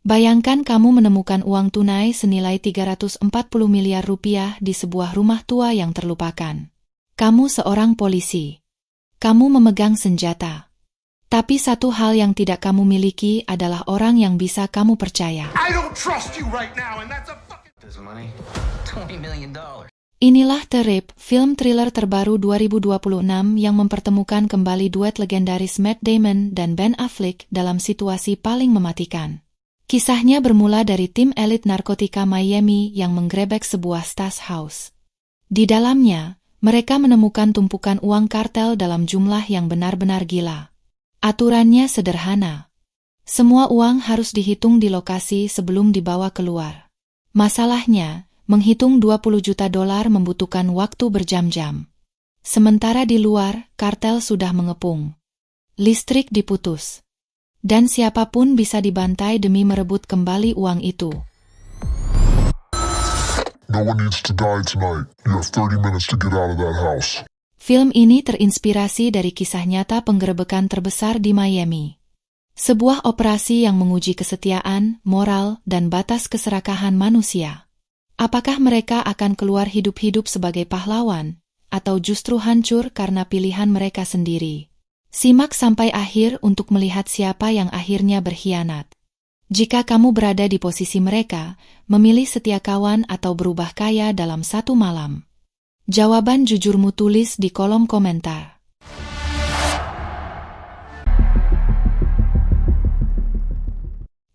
Bayangkan kamu menemukan uang tunai senilai 340 miliar rupiah di sebuah rumah tua yang terlupakan. Kamu seorang polisi. Kamu memegang senjata. Tapi satu hal yang tidak kamu miliki adalah orang yang bisa kamu percaya. I don't trust you right now, and that's a fucking... This money? $20 million. Inilah The Rip, film thriller terbaru 2026 yang mempertemukan kembali duet legendaris Matt Damon dan Ben Affleck dalam situasi paling mematikan. Kisahnya bermula dari tim elit narkotika Miami yang menggerebek sebuah stash house. Di dalamnya, mereka menemukan tumpukan uang kartel dalam jumlah yang benar-benar gila. Aturannya sederhana. Semua uang harus dihitung di lokasi sebelum dibawa keluar. Masalahnya, menghitung 20 juta dolar membutuhkan waktu berjam-jam. Sementara di luar, kartel sudah mengepung. Listrik diputus. Dan siapapun bisa dibantai demi merebut kembali uang itu. No one needs to die tonight. You have 30 minutes to get out of that house. Film ini terinspirasi dari kisah nyata penggerebekan terbesar di Miami. Sebuah operasi yang menguji kesetiaan, moral, dan batas keserakahan manusia. Apakah mereka akan keluar hidup-hidup sebagai pahlawan, atau justru hancur karena pilihan mereka sendiri? Simak sampai akhir untuk melihat siapa yang akhirnya berkhianat. Jika kamu berada di posisi mereka, memilih setia kawan atau berubah kaya dalam satu malam. Jawaban jujurmu tulis di kolom komentar.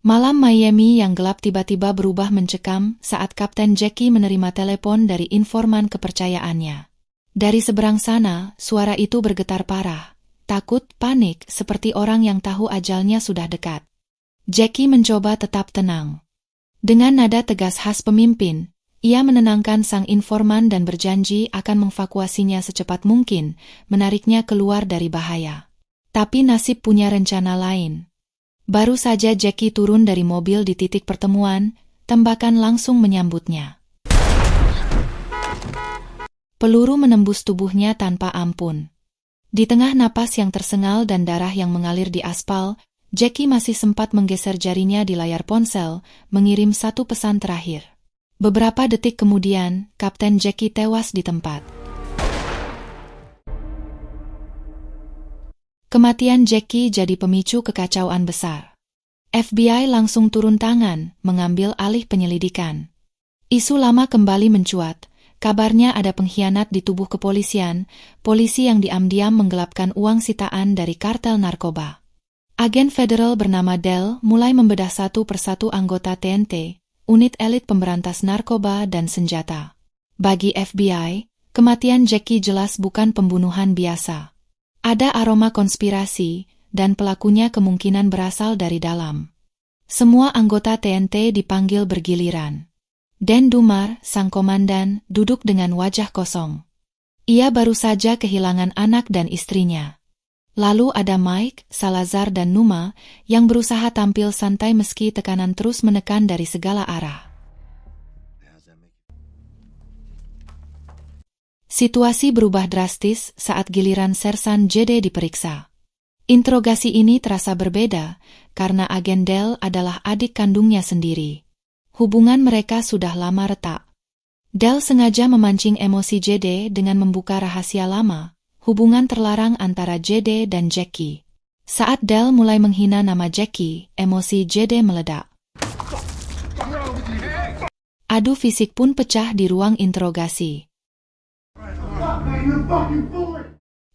Malam Miami yang gelap tiba-tiba berubah mencekam saat Kapten Jackie menerima telepon dari informan kepercayaannya. Dari seberang sana, suara itu bergetar parah. Takut, panik, seperti orang yang tahu ajalnya sudah dekat. Jackie mencoba tetap tenang. Dengan nada tegas khas pemimpin, ia menenangkan sang informan dan berjanji akan mengevakuasinya secepat mungkin, menariknya keluar dari bahaya. Tapi nasib punya rencana lain. Baru saja Jackie turun dari mobil di titik pertemuan, tembakan langsung menyambutnya. Peluru menembus tubuhnya tanpa ampun. Di tengah napas yang tersengal dan darah yang mengalir di aspal, Jackie masih sempat menggeser jarinya di layar ponsel, mengirim satu pesan terakhir. Beberapa detik kemudian, Kapten Jackie tewas di tempat. Kematian Jackie jadi pemicu kekacauan besar. FBI langsung turun tangan, mengambil alih penyelidikan. Isu lama kembali mencuat. Kabarnya ada pengkhianat di tubuh kepolisian, polisi yang diam-diam menggelapkan uang sitaan dari kartel narkoba. Agen federal bernama Dell mulai membedah satu persatu anggota TNT, unit elit pemberantas narkoba dan senjata. Bagi FBI, kematian Jackie jelas bukan pembunuhan biasa. Ada aroma konspirasi, dan pelakunya kemungkinan berasal dari dalam. Semua anggota TNT dipanggil bergiliran. Dan Dumar, sang komandan, duduk dengan wajah kosong. Ia baru saja kehilangan anak dan istrinya. Lalu ada Mike, Salazar dan Numa, yang berusaha tampil santai meski tekanan terus menekan dari segala arah. Situasi berubah drastis saat giliran Sersan JD diperiksa. Interogasi ini terasa berbeda, karena agen Dell adalah adik kandungnya sendiri. Hubungan mereka sudah lama retak. Dell sengaja memancing emosi JD dengan membuka rahasia lama, hubungan terlarang antara JD dan Jackie. Saat Dell mulai menghina nama Jackie, emosi JD meledak. Adu fisik pun pecah di ruang interogasi.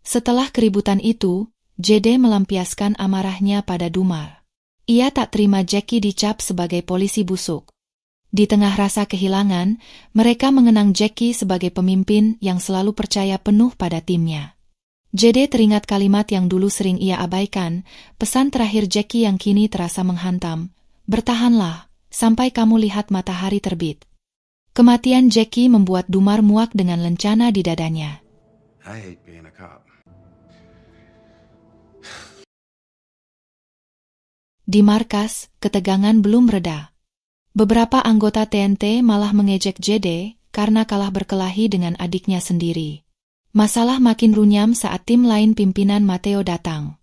Setelah keributan itu, JD melampiaskan amarahnya pada Dumar. Ia tak terima Jackie dicap sebagai polisi busuk. Di tengah rasa kehilangan, mereka mengenang Jackie sebagai pemimpin yang selalu percaya penuh pada timnya. JD teringat kalimat yang dulu sering ia abaikan, pesan terakhir Jackie yang kini terasa menghantam, "Bertahanlah, sampai kamu lihat matahari terbit." Kematian Jackie membuat Dumar muak dengan lencana di dadanya. I hate being a cop. Di markas, ketegangan belum reda. Beberapa anggota TNT malah mengejek JD karena kalah berkelahi dengan adiknya sendiri. Masalah makin runyam saat tim lain pimpinan Mateo datang.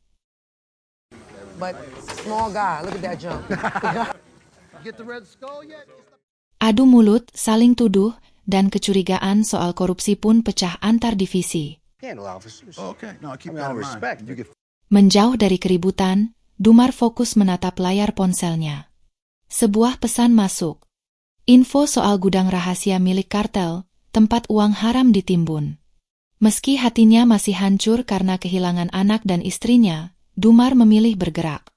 But small guy, look at that jump. get the Red Skull yet? Adu mulut, saling tuduh, dan kecurigaan soal korupsi pun pecah antar divisi. Handle officers. Okay, no, I keep I mean, that all in mind. respect. You get Menjauh dari keributan, Dumar fokus menatap layar ponselnya. Sebuah pesan masuk. Info soal gudang rahasia milik kartel, tempat uang haram ditimbun. Meski hatinya masih hancur karena kehilangan anak dan istrinya, Dumar memilih bergerak.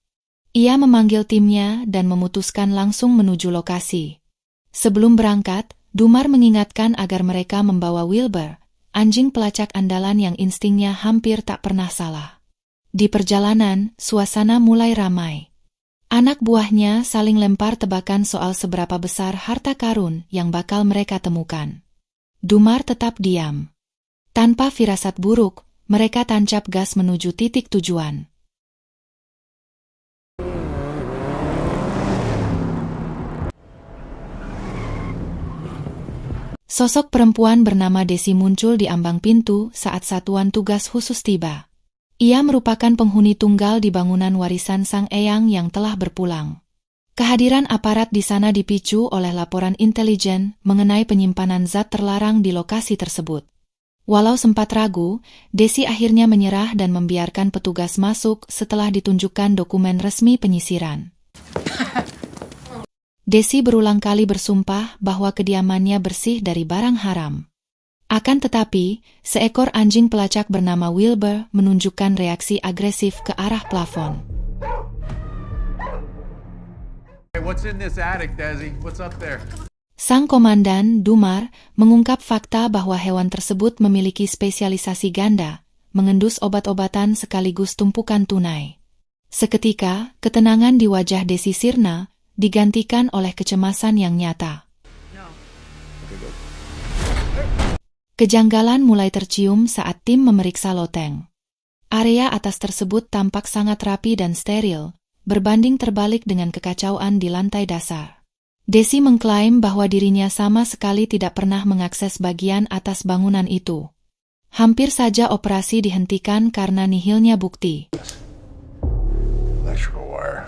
Ia memanggil timnya dan memutuskan langsung menuju lokasi. Sebelum berangkat, Dumar mengingatkan agar mereka membawa Wilbur, anjing pelacak andalan yang instingnya hampir tak pernah salah. Di perjalanan, suasana mulai ramai. Anak buahnya saling lempar tebakan soal seberapa besar harta karun yang bakal mereka temukan. Dumar tetap diam. Tanpa firasat buruk, mereka tancap gas menuju titik tujuan. Sosok perempuan bernama Desi muncul di ambang pintu saat satuan tugas khusus tiba. Ia merupakan penghuni tunggal di bangunan warisan sang eyang yang telah berpulang. Kehadiran aparat di sana dipicu oleh laporan intelijen mengenai penyimpanan zat terlarang di lokasi tersebut. Walau sempat ragu, Desi akhirnya menyerah dan membiarkan petugas masuk setelah ditunjukkan dokumen resmi penyisiran. Desi berulang kali bersumpah bahwa kediamannya bersih dari barang haram. Akan tetapi, seekor anjing pelacak bernama Wilbur menunjukkan reaksi agresif ke arah plafon. Hey, what's in this attic, Desi? What's up there? Sang komandan, Dumar, mengungkap fakta bahwa hewan tersebut memiliki spesialisasi ganda, mengendus obat-obatan sekaligus tumpukan tunai. Seketika, ketenangan di wajah Desi sirna, digantikan oleh kecemasan yang nyata. Kejanggalan mulai tercium saat tim memeriksa loteng. Area atas tersebut tampak sangat rapi dan steril, berbanding terbalik dengan kekacauan di lantai dasar. Desi mengklaim bahwa dirinya sama sekali tidak pernah mengakses bagian atas bangunan itu. Hampir saja operasi dihentikan karena nihilnya bukti. Electrical wire.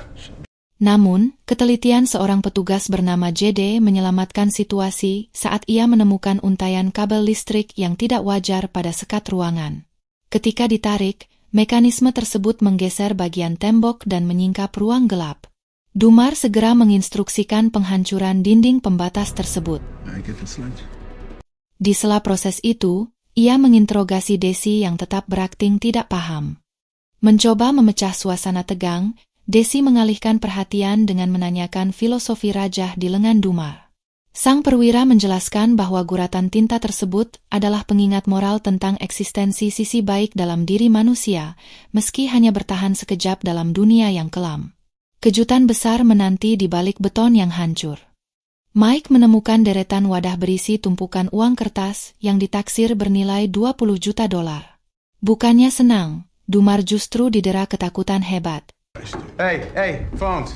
Namun, ketelitian seorang petugas bernama JD menyelamatkan situasi saat ia menemukan untayan kabel listrik yang tidak wajar pada sekat ruangan. Ketika ditarik, mekanisme tersebut menggeser bagian tembok dan menyingkap ruang gelap. Dumar segera menginstruksikan penghancuran dinding pembatas tersebut. Di sela proses itu, ia menginterogasi Desi yang tetap berakting tidak paham. Mencoba memecah suasana tegang, Desi mengalihkan perhatian dengan menanyakan filosofi rajah di lengan Dumar. Sang perwira menjelaskan bahwa guratan tinta tersebut adalah pengingat moral tentang eksistensi sisi baik dalam diri manusia, meski hanya bertahan sekejap dalam dunia yang kelam. Kejutan besar menanti di balik beton yang hancur. Mike menemukan deretan wadah berisi tumpukan uang kertas yang ditaksir bernilai $20 juta. Bukannya senang, Dumar justru didera ketakutan hebat. Hey, phones.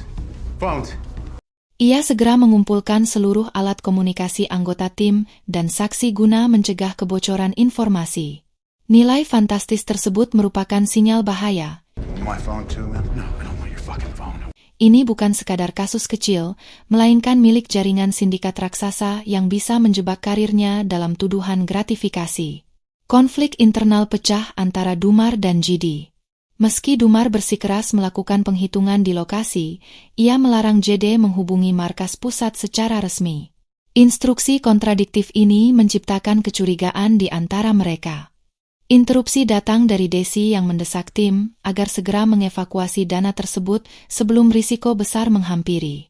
Ia segera mengumpulkan seluruh alat komunikasi anggota tim dan saksi guna mencegah kebocoran informasi. Nilai fantastis tersebut merupakan sinyal bahaya. My phone too, man? No, I don't want your fucking phone. Ini bukan sekadar kasus kecil, melainkan milik jaringan sindikat raksasa yang bisa menjebak karirnya dalam tuduhan gratifikasi. Konflik internal pecah antara Dumar dan JD. Meski Dumar bersikeras melakukan penghitungan di lokasi, ia melarang JD menghubungi markas pusat secara resmi. Instruksi kontradiktif ini menciptakan kecurigaan di antara mereka. Interupsi datang dari Desi yang mendesak tim agar segera mengevakuasi dana tersebut sebelum risiko besar menghampiri.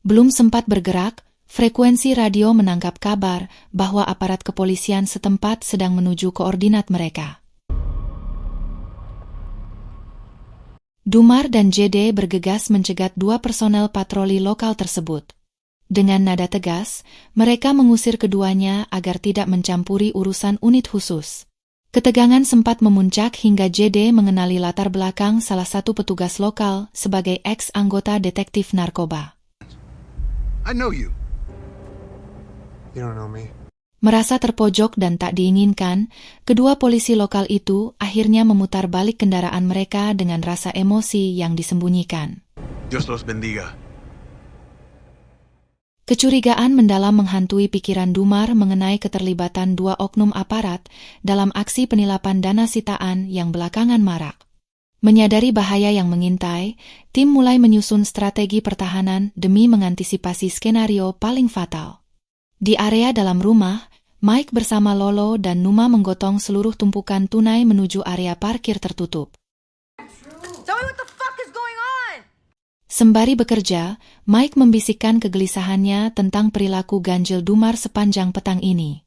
Belum sempat bergerak, frekuensi radio menangkap kabar bahwa aparat kepolisian setempat sedang menuju koordinat mereka. Dumar dan JD bergegas mencegat 2 personel patroli lokal tersebut. Dengan nada tegas, mereka mengusir keduanya agar tidak mencampuri urusan unit khusus. Ketegangan sempat memuncak hingga JD mengenali latar belakang salah satu petugas lokal sebagai ex-anggota detektif narkoba. I know you. You don't know me. Merasa terpojok dan tak diinginkan, kedua polisi lokal itu akhirnya memutar balik kendaraan mereka dengan rasa emosi yang disembunyikan. Dios los bendiga. Kecurigaan mendalam menghantui pikiran Dumar mengenai keterlibatan dua oknum aparat dalam aksi penilapan dana sitaan yang belakangan marak. Menyadari bahaya yang mengintai, tim mulai menyusun strategi pertahanan demi mengantisipasi skenario paling fatal. Di area dalam rumah, Mike bersama Lolo dan Numa menggotong seluruh tumpukan tunai menuju area parkir tertutup. Tell me what the fuck is going on? Sembari bekerja, Mike membisikkan kegelisahannya tentang perilaku ganjil Dumar sepanjang petang ini.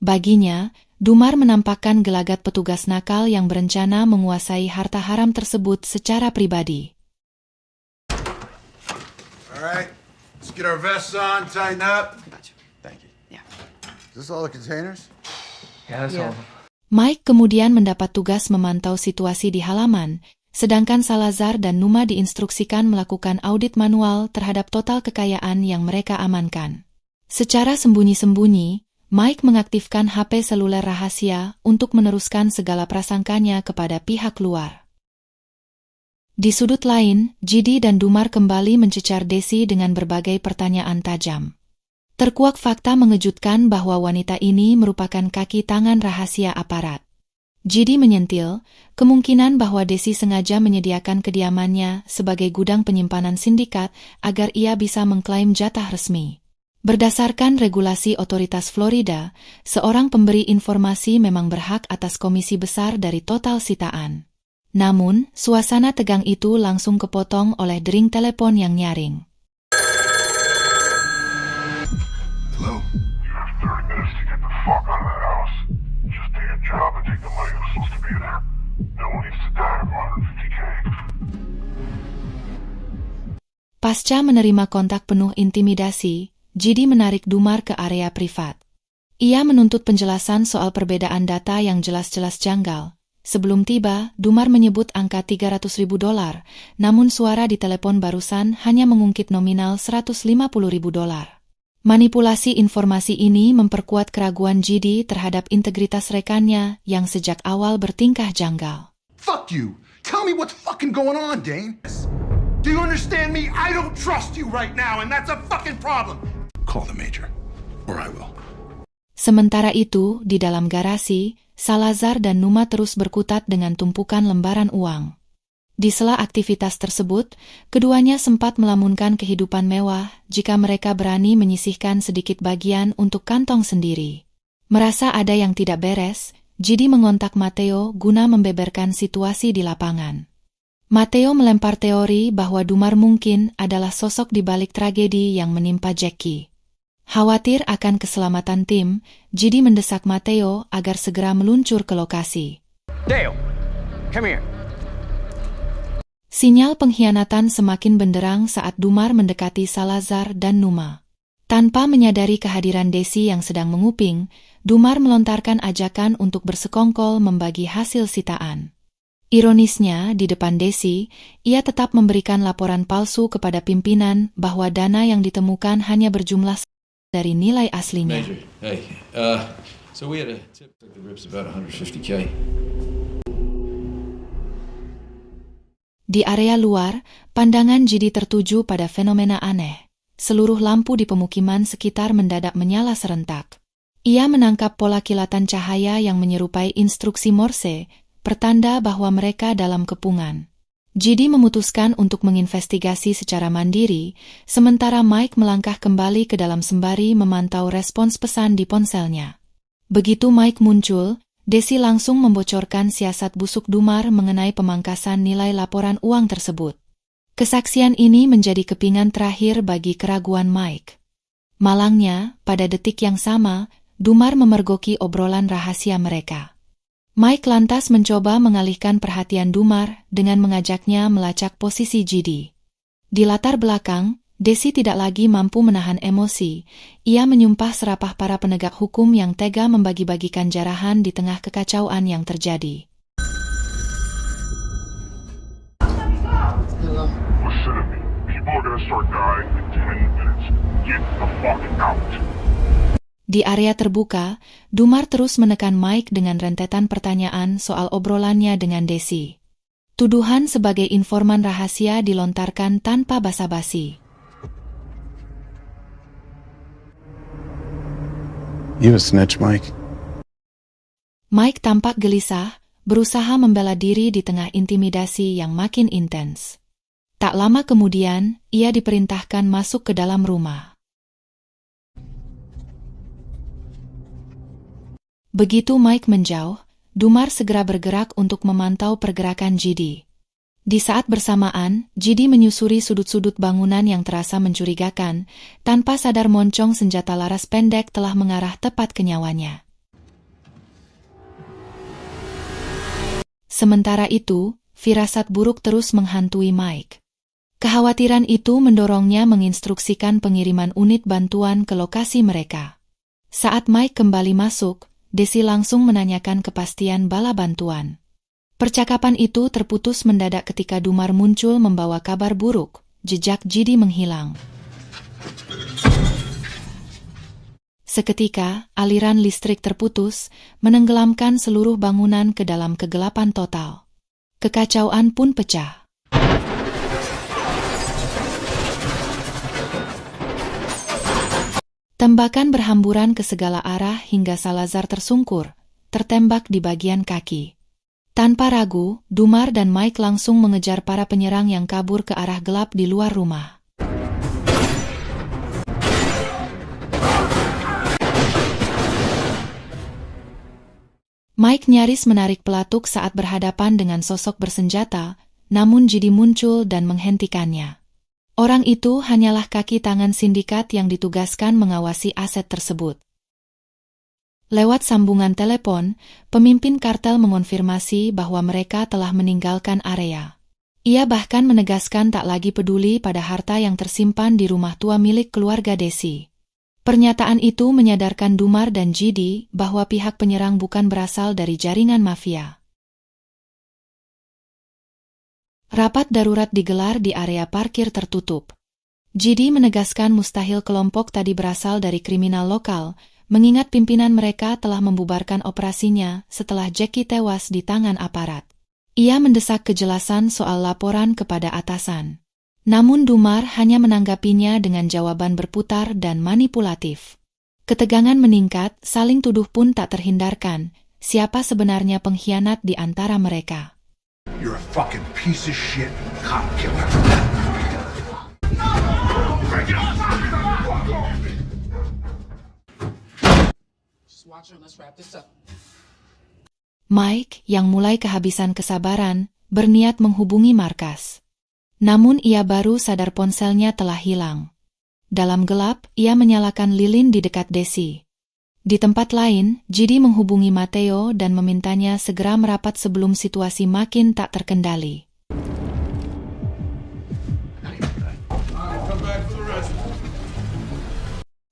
Baginya, Dumar menampakkan gelagat petugas nakal yang berencana menguasai harta haram tersebut secara pribadi. All right, let's get our vests on, tighten up. Gotcha. Thank you. Yeah. Is this all the containers? Yeah, that's all. Mike kemudian mendapat tugas memantau situasi di halaman, sedangkan Salazar dan Numa diinstruksikan melakukan audit manual terhadap total kekayaan yang mereka amankan. Secara sembunyi-sembunyi, Mike mengaktifkan HP seluler rahasia untuk meneruskan segala prasangkanya kepada pihak luar. Di sudut lain, Jidi dan Dumar kembali mencecar Desi dengan berbagai pertanyaan tajam. Terkuak fakta mengejutkan bahwa wanita ini merupakan kaki tangan rahasia aparat. Jidi menyentil, kemungkinan bahwa Desi sengaja menyediakan kediamannya sebagai gudang penyimpanan sindikat agar ia bisa mengklaim jatah resmi. Berdasarkan regulasi otoritas Florida, seorang pemberi informasi memang berhak atas komisi besar dari total sitaan. Namun, suasana tegang itu langsung kepotong oleh dering telepon yang nyaring. Hello? You have 30 minutes to get the fuck out of that house. Just do your job and take the money that's supposed to be there. No one needs to die of 150K. Pasca menerima kontak penuh intimidasi, Jidi menarik Dumar ke area privat. Ia menuntut penjelasan soal perbedaan data yang jelas-jelas janggal. Sebelum tiba, Dumar menyebut angka $300.000, namun suara di telepon barusan hanya mengungkit nominal $150.000. Manipulasi informasi ini memperkuat keraguan Jidi terhadap integritas rekannya yang sejak awal bertingkah janggal. Fuck you! Tell me what's fucking going on, Dane! Do you understand me? I don't trust you right now, and that's a fucking problem! Call the major, or I will. Sementara itu, di dalam garasi, Salazar dan Numa terus berkutat dengan tumpukan lembaran uang. Di sela aktivitas tersebut, keduanya sempat melamunkan kehidupan mewah jika mereka berani menyisihkan sedikit bagian untuk kantong sendiri. Merasa ada yang tidak beres, Jidi mengontak Matteo guna membeberkan situasi di lapangan. Matteo melempar teori bahwa Dumar mungkin adalah sosok di balik tragedi yang menimpa Jackie. Khawatir akan keselamatan tim, Jidi mendesak Matteo agar segera meluncur ke lokasi. Dale, come here. Sinyal pengkhianatan semakin benderang saat Dumar mendekati Salazar dan Numa. Tanpa menyadari kehadiran Desi yang sedang menguping, Dumar melontarkan ajakan untuk bersekongkol membagi hasil sitaan. Ironisnya, di depan Desi, ia tetap memberikan laporan palsu kepada pimpinan bahwa dana yang ditemukan hanya berjumlah dari nilai aslinya. Major, hey, so we had a tip that the rip's about 150K. Di area luar, pandangan Jidi tertuju pada fenomena aneh. Seluruh lampu di pemukiman sekitar mendadak menyala serentak. Ia menangkap pola kilatan cahaya yang menyerupai instruksi Morse, pertanda bahwa mereka dalam kepungan. Jidi memutuskan untuk menginvestigasi secara mandiri, sementara Mike melangkah kembali ke dalam sembari memantau respons pesan di ponselnya. Begitu Mike muncul, Desi langsung membocorkan siasat busuk Dumar mengenai pemangkasan nilai laporan uang tersebut. Kesaksian ini menjadi kepingan terakhir bagi keraguan Mike. Malangnya, pada detik yang sama, Dumar memergoki obrolan rahasia mereka. Mike lantas mencoba mengalihkan perhatian Dumar dengan mengajaknya melacak posisi Jidi. Di latar belakang, Desi tidak lagi mampu menahan emosi. Ia menyumpah serapah para penegak hukum yang tega membagi-bagikan jarahan di tengah kekacauan yang terjadi. Listen to me. People are gonna start dying in 10 minutes. Get the fuck out. Di area terbuka, Dumar terus menekan Mike dengan rentetan pertanyaan soal obrolannya dengan Desi. Tuduhan sebagai informan rahasia dilontarkan tanpa basa-basi. You a snitch, Mike? Mike tampak gelisah, berusaha membela diri di tengah intimidasi yang makin intens. Tak lama kemudian, ia diperintahkan masuk ke dalam rumah. Begitu Mike menjauh, Dumar segera bergerak untuk memantau pergerakan JD. Di saat bersamaan, JD menyusuri sudut-sudut bangunan yang terasa mencurigakan, tanpa sadar moncong senjata laras pendek telah mengarah tepat ke nyawanya. Sementara itu, firasat buruk terus menghantui Mike. Kekhawatiran itu mendorongnya menginstruksikan pengiriman unit bantuan ke lokasi mereka. Saat Mike kembali masuk, Desi langsung menanyakan kepastian bala bantuan. Percakapan itu terputus mendadak ketika Dumar muncul membawa kabar buruk, jejak JD menghilang. Seketika, aliran listrik terputus, menenggelamkan seluruh bangunan ke dalam kegelapan total. Kekacauan pun pecah. Tembakan berhamburan ke segala arah hingga Salazar tersungkur, tertembak di bagian kaki. Tanpa ragu, Dumar dan Mike langsung mengejar para penyerang yang kabur ke arah gelap di luar rumah. Mike nyaris menarik pelatuk saat berhadapan dengan sosok bersenjata, namun JD muncul dan menghentikannya. Orang itu hanyalah kaki tangan sindikat yang ditugaskan mengawasi aset tersebut. Lewat sambungan telepon, pemimpin kartel mengonfirmasi bahwa mereka telah meninggalkan area. Ia bahkan menegaskan tak lagi peduli pada harta yang tersimpan di rumah tua milik keluarga Desi. Pernyataan itu menyadarkan Dumar dan JD bahwa pihak penyerang bukan berasal dari jaringan mafia. Rapat darurat digelar di area parkir tertutup. JD menegaskan mustahil kelompok tadi berasal dari kriminal lokal, mengingat pimpinan mereka telah membubarkan operasinya setelah Jackie tewas di tangan aparat. Ia mendesak kejelasan soal laporan kepada atasan. Namun Dumar hanya menanggapinya dengan jawaban berputar dan manipulatif. Ketegangan meningkat, saling tuduh pun tak terhindarkan, siapa sebenarnya pengkhianat di antara mereka. You're a fucking piece of shit cop killer. Mike, yang mulai kehabisan kesabaran, berniat menghubungi markas. Namun ia baru sadar ponselnya telah hilang. Dalam gelap, ia menyalakan lilin di dekat Desi. Di tempat lain, JD menghubungi Matteo dan memintanya segera merapat sebelum situasi makin tak terkendali.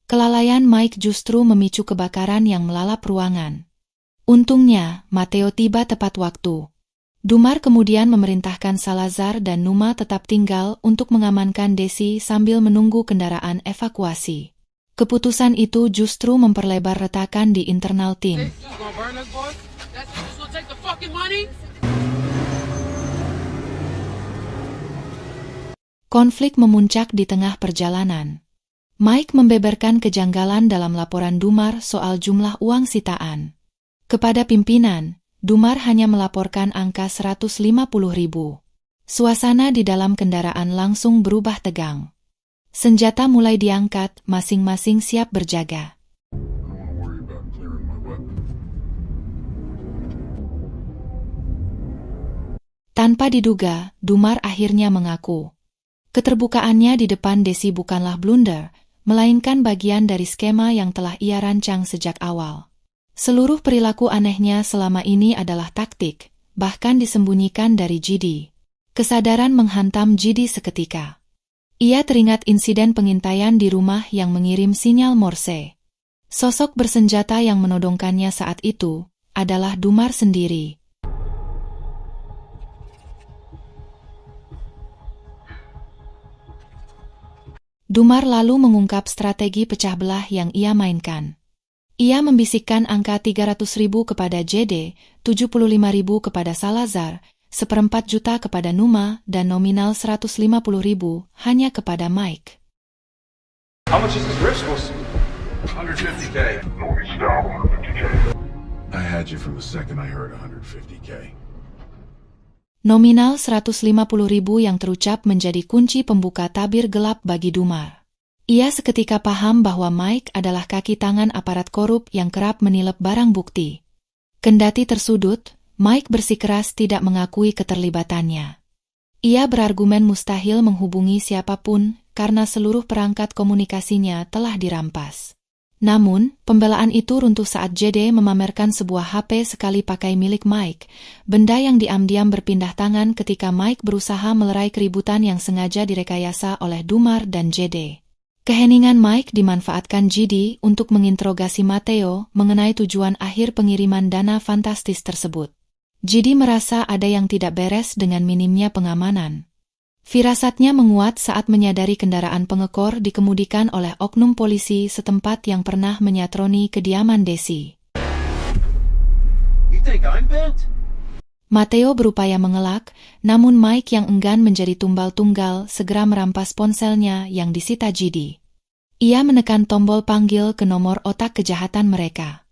Kelalaian Mike justru memicu kebakaran yang melalap ruangan. Untungnya, Matteo tiba tepat waktu. Dumar kemudian memerintahkan Salazar dan Numa tetap tinggal untuk mengamankan Desi sambil menunggu kendaraan evakuasi. Keputusan itu justru memperlebar retakan di internal tim. Konflik memuncak di tengah perjalanan. Mike membeberkan kejanggalan dalam laporan Dumar soal jumlah uang sitaan. Kepada pimpinan, Dumar hanya melaporkan angka 150.000. Suasana di dalam kendaraan langsung berubah tegang. Senjata mulai diangkat, masing-masing siap berjaga. Tanpa diduga, Dumar akhirnya mengaku. Keterbukaannya di depan Desi bukanlah blunder, melainkan bagian dari skema yang telah ia rancang sejak awal. Seluruh perilaku anehnya selama ini adalah taktik, bahkan disembunyikan dari JD. Kesadaran menghantam JD seketika. Ia teringat insiden pengintaian di rumah yang mengirim sinyal Morse. Sosok bersenjata yang menodongkannya saat itu adalah Dumar sendiri. Dumar lalu mengungkap strategi pecah belah yang ia mainkan. Ia membisikkan angka 300.000 kepada JD, 75.000 kepada Salazar, 1/4 juta kepada Numa, dan nominal 150.000 hanya kepada Mike. How much is this grip supposed to be? 150K. No one needs to die over 150K. I had you from the second I heard 150K. Nominal 150.000 yang terucap menjadi kunci pembuka tabir gelap bagi Dumar. Ia seketika paham bahwa Mike adalah kaki tangan aparat korup yang kerap menilep barang bukti. Kendati tersudut, Mike bersikeras tidak mengakui keterlibatannya. Ia berargumen mustahil menghubungi siapapun karena seluruh perangkat komunikasinya telah dirampas. Namun, pembelaan itu runtuh saat JD memamerkan sebuah HP sekali pakai milik Mike, benda yang diam-diam berpindah tangan ketika Mike berusaha melerai keributan yang sengaja direkayasa oleh Dumar dan JD. Keheningan Mike dimanfaatkan JD untuk menginterogasi Matteo mengenai tujuan akhir pengiriman dana fantastis tersebut. JD merasa ada yang tidak beres dengan minimnya pengamanan. Firasatnya menguat saat menyadari kendaraan pengekor dikemudikan oleh oknum polisi setempat yang pernah menyatroni kediaman Desi. You think I'm bent? Matteo berupaya mengelak, namun Mike yang enggan menjadi tumbal tunggal segera merampas ponselnya yang disita JD. Ia menekan tombol panggil ke nomor otak kejahatan mereka.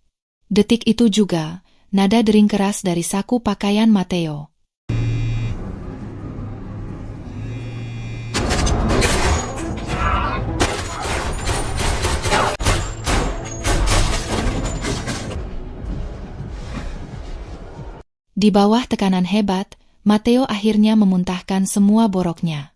Detik itu juga, nada dering keras dari saku pakaian Matteo. Di bawah tekanan hebat, Matteo akhirnya memuntahkan semua boroknya.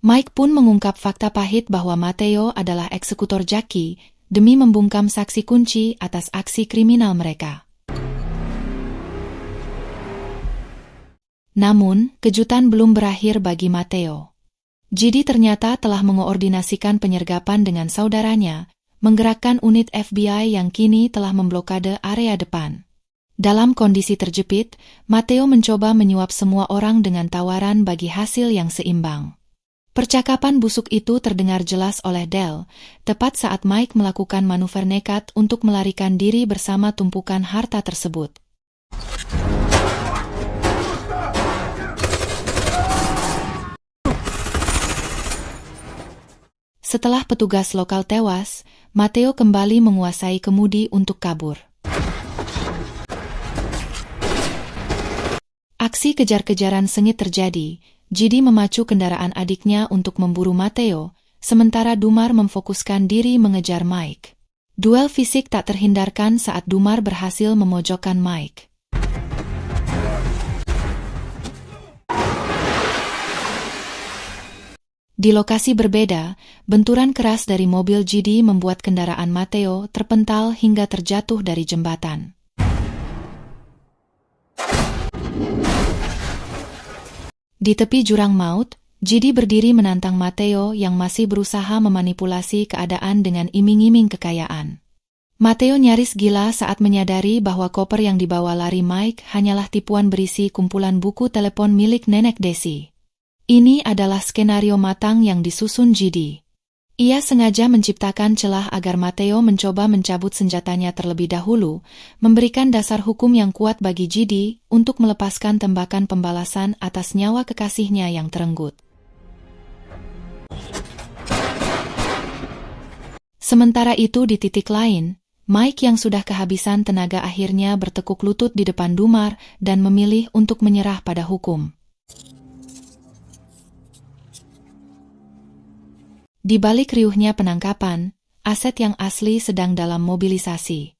Mike pun mengungkap fakta pahit bahwa Matteo adalah eksekutor Jackie demi membungkam saksi kunci atas aksi kriminal mereka. Namun, kejutan belum berakhir bagi Matteo. JD ternyata telah mengoordinasikan penyergapan dengan saudaranya, menggerakkan unit FBI yang kini telah memblokade area depan. Dalam kondisi terjepit, Matteo mencoba menyuap semua orang dengan tawaran bagi hasil yang seimbang. Percakapan busuk itu terdengar jelas oleh Del, tepat saat Mike melakukan manuver nekat untuk melarikan diri bersama tumpukan harta tersebut. Setelah petugas lokal tewas, Matteo kembali menguasai kemudi untuk kabur. Aksi kejar-kejaran sengit terjadi. JD memacu kendaraan adiknya untuk memburu Matteo, sementara Dumar memfokuskan diri mengejar Mike. Duel fisik tak terhindarkan saat Dumar berhasil memojokkan Mike. Di lokasi berbeda, benturan keras dari mobil JD membuat kendaraan Matteo terpental hingga terjatuh dari jembatan. Di tepi jurang maut, JD berdiri menantang Matteo yang masih berusaha memanipulasi keadaan dengan iming-iming kekayaan. Matteo nyaris gila saat menyadari bahwa koper yang dibawa lari Mike hanyalah tipuan berisi kumpulan buku telepon milik nenek Desi. Ini adalah skenario matang yang disusun JD. Ia sengaja menciptakan celah agar Matteo mencoba mencabut senjatanya terlebih dahulu, memberikan dasar hukum yang kuat bagi JD untuk melepaskan tembakan pembalasan atas nyawa kekasihnya yang terenggut. Sementara itu di titik lain, Mike yang sudah kehabisan tenaga akhirnya bertekuk lutut di depan Dumar dan memilih untuk menyerah pada hukum. Di balik riuhnya penangkapan, aset yang asli sedang dalam mobilisasi.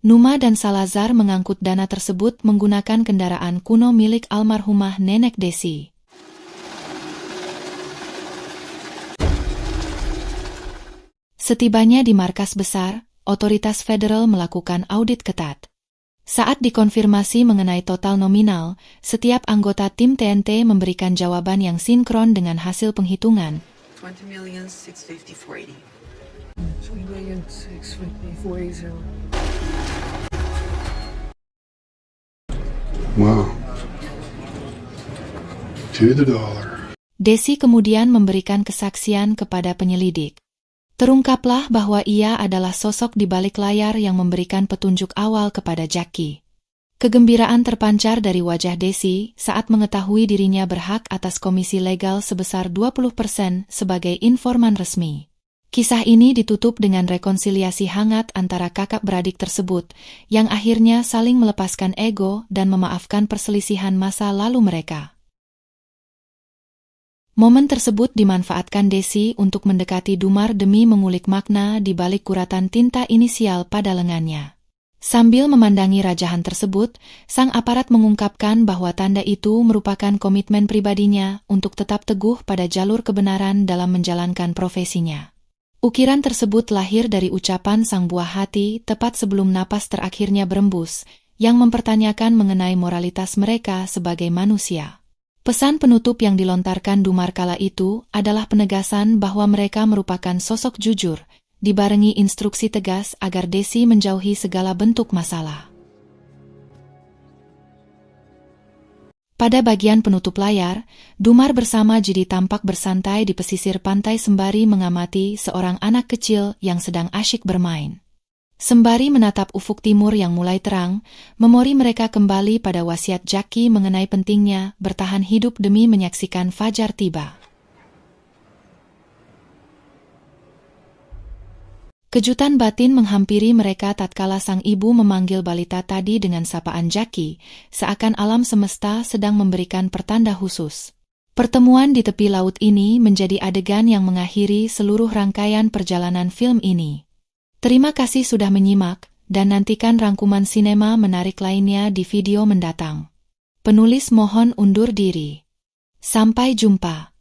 Numa dan Salazar mengangkut dana tersebut menggunakan kendaraan kuno milik almarhumah nenek Desi. Setibanya di markas besar, otoritas federal melakukan audit ketat. Saat dikonfirmasi mengenai total nominal, setiap anggota tim TNT memberikan jawaban yang sinkron dengan hasil penghitungan. 20,650,480. 20,650,480. Wow. To the dollar. Desi kemudian memberikan kesaksian kepada penyelidik. Terungkaplah bahwa ia adalah sosok di balik layar yang memberikan petunjuk awal kepada Jackie. Kegembiraan terpancar dari wajah Desi saat mengetahui dirinya berhak atas komisi legal sebesar 20% sebagai informan resmi. Kisah ini ditutup dengan rekonsiliasi hangat antara kakak beradik tersebut, yang akhirnya saling melepaskan ego dan memaafkan perselisihan masa lalu mereka. Momen tersebut dimanfaatkan Desi untuk mendekati Dumar demi mengulik makna di balik guratan tinta inisial pada lengannya. Sambil memandangi rajahan tersebut, sang aparat mengungkapkan bahwa tanda itu merupakan komitmen pribadinya untuk tetap teguh pada jalur kebenaran dalam menjalankan profesinya. Ukiran tersebut lahir dari ucapan sang buah hati tepat sebelum napas terakhirnya berembus, yang mempertanyakan mengenai moralitas mereka sebagai manusia. Pesan penutup yang dilontarkan Dumar kala itu adalah penegasan bahwa mereka merupakan sosok jujur, dibarengi instruksi tegas agar Desi menjauhi segala bentuk masalah. Pada bagian penutup layar, Dumar bersama Judy tampak bersantai di pesisir pantai sembari mengamati seorang anak kecil yang sedang asyik bermain. Sembari menatap ufuk timur yang mulai terang, memori mereka kembali pada wasiat Jackie mengenai pentingnya bertahan hidup demi menyaksikan fajar tiba. Kejutan batin menghampiri mereka tatkala sang ibu memanggil balita tadi dengan sapaan Jackie, seakan alam semesta sedang memberikan pertanda khusus. Pertemuan di tepi laut ini menjadi adegan yang mengakhiri seluruh rangkaian perjalanan film ini. Terima kasih sudah menyimak, dan nantikan rangkuman sinema menarik lainnya di video mendatang. Penulis mohon undur diri. Sampai jumpa.